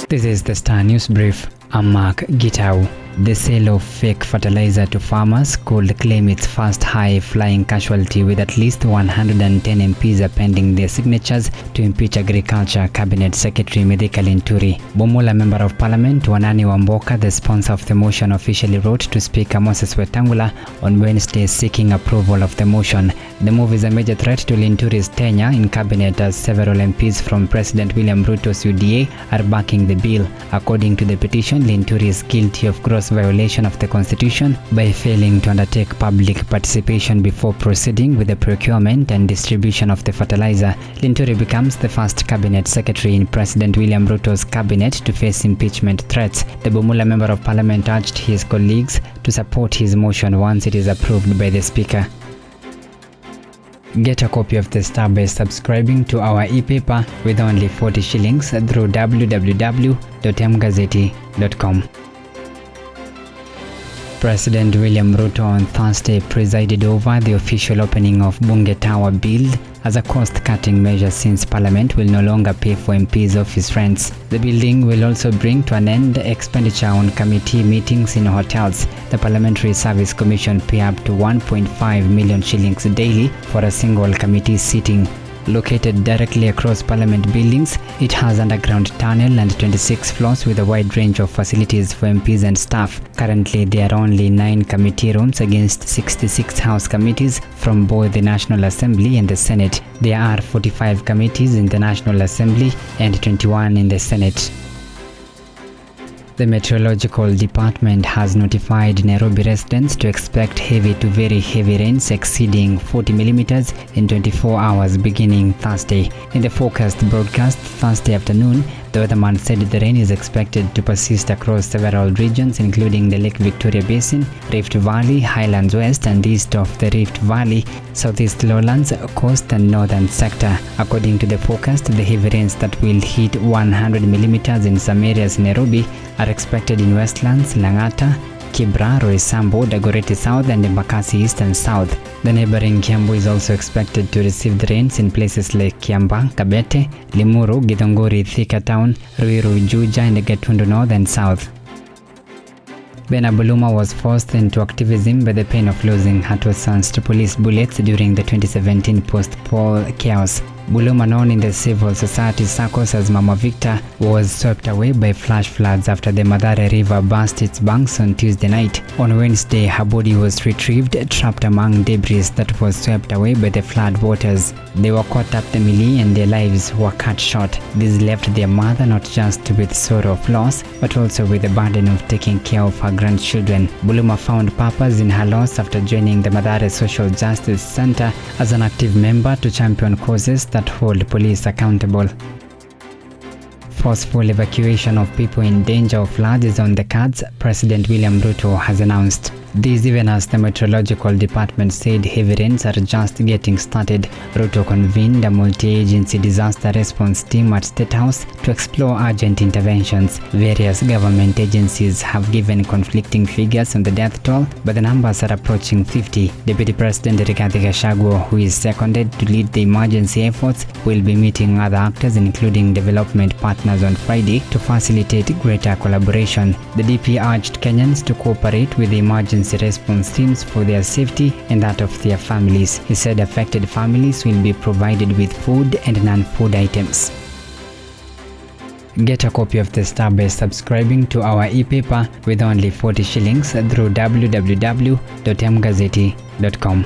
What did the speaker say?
This is the Star News Brief. I'm Mark Gitau. The sale of fake fertilizer to farmers could claim its first high-flying casualty, with at least 110 MPs appending their signatures to impeach Agriculture Cabinet Secretary Linturi. Bomola Member of Parliament Wanani Wamboka, the sponsor of the motion, officially wrote to Speaker Moses Wetangula on Wednesday seeking approval of the motion. The move is a major threat to Linturi's tenure in cabinet, as several MPs from President William Ruto's UDA are backing the bill. According to the petition, Linturi is guilty of gross violation of the Constitution by failing to undertake public participation before proceeding with the procurement and distribution of the fertilizer. Linturi becomes the first cabinet secretary in President William Ruto's cabinet to face impeachment threats. The Bomola Member of Parliament urged his colleagues to support his motion once it is approved by the Speaker. Get a copy of the Star by subscribing to our e-paper with only 40 shillings through www.mgazeti.com. President William Ruto on Thursday presided over the official opening of Bunge Tower build as a cost-cutting measure, since Parliament will no longer pay for MPs' office rents. The building will also bring to an end expenditure on committee meetings in hotels. The Parliamentary Service Commission pay up to 1.5 million shillings daily for a single committee sitting. Located directly across Parliament buildings, it has underground tunnel and 26 floors with a wide range of facilities for MPs and staff. Currently, there are only 9 committee rooms against 66 House committees from both the National Assembly and the Senate. There are 45 committees in the National Assembly and 21 in the Senate. The Meteorological Department has notified Nairobi residents to expect heavy to very heavy rains exceeding 40 millimeters in 24 hours beginning Thursday. In the forecast broadcast Thursday afternoon, the weatherman said the rain is expected to persist across several regions, including the Lake Victoria Basin, Rift Valley, Highlands West and east of the Rift Valley, Southeast Lowlands, Coast and Northern sector. According to the forecast, the heavy rains that will hit 100 millimeters in some areas in Nairobi are expected in Westlands, Lang'ata, Kibra, Roysambu, Dagoretti South and Embakasi East and South. The neighboring Kiambu is also expected to receive the rains in places like Kiamba, Kabete, Limuru, Githongori, Thika Town, Ruiru, Juja and Gatundu North and South. Ben Abuluma was forced into activism by the pain of losing her 2 sons to police bullets during the 2017 post-poll chaos. Buluma, known in the civil society circles as Mama Victor, was swept away by flash floods after the Mathare River burst its banks on Tuesday night. On Wednesday, her body was retrieved, trapped among debris that was swept away by the flood waters. They were caught up the melee and their lives were cut short. This left their mother not just with sorrow of loss, but also with the burden of taking care of her grandchildren. Buluma found purpose in her loss after joining the Mathare Social Justice Center as an active member to champion causes that hold police accountable. Forceful evacuation of people in danger of floods is on the cards, President William Ruto has announced. This even as the Meteorological Department said heavy rains are just getting started. Ruto convened a multi-agency disaster response team at State House to explore urgent interventions. Various government agencies have given conflicting figures on the death toll, but the numbers are approaching 50. Deputy President Rigathi Gachagua, who is seconded to lead the emergency efforts, will be meeting other actors including development partners on Friday to facilitate greater collaboration. The DP urged Kenyans to cooperate with the emergency response teams for their safety and that of their families. He said affected families will be provided with food and non-food items. Get a copy of the Star by subscribing to our e-paper with only 40 shillings through www.mgazeti.com.